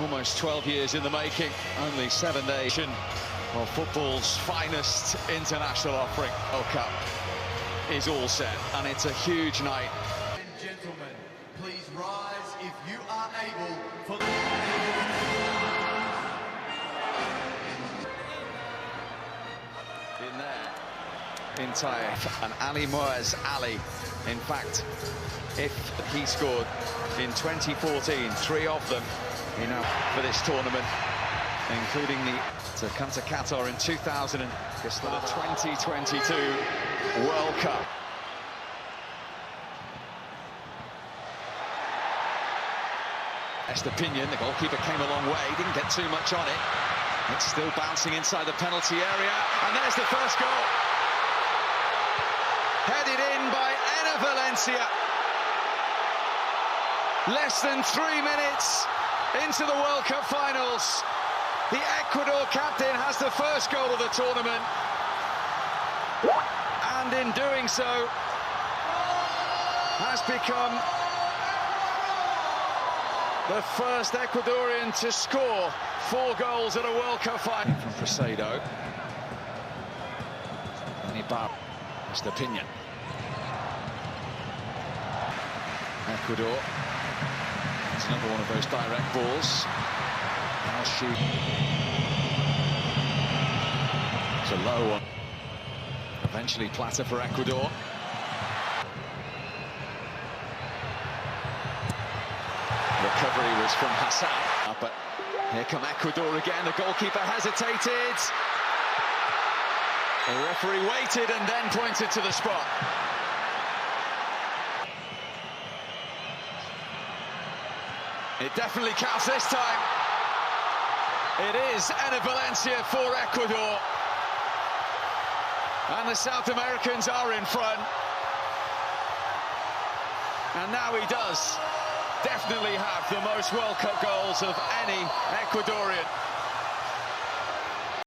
Almost 12 years in the making, only 7 days of football's finest international offering. World Cup is all set, and it's a huge night. Gentlemen, please rise if you are able for the... In there, in Taif, and Ali Moaz Ali. In fact, if he scored in 2014, 3 of them, you know, for this tournament, including to come to Qatar in 2000 for the 2022 World Cup. Best opinion, the goalkeeper came a long way, didn't get too much on it. It's still bouncing inside the penalty area, and there's the first goal. Headed in by Valencia. Less than 3 minutes into the World Cup finals. The Ecuador captain has the first goal of the tournament. And in doing so, has become the first Ecuadorian to score 4 goals at a World Cup final. From Prasado. Best opinion. Ecuador. It's another one of those direct balls. Now shoot. It's a low one. Eventually platter for Ecuador. Recovery was from Hassan. But here come Ecuador again. The goalkeeper hesitated. The referee waited and then pointed to the spot. It definitely counts this time. It is Valencia for Ecuador. And the South Americans are in front. And now he does definitely have the most World Cup goals of any Ecuadorian.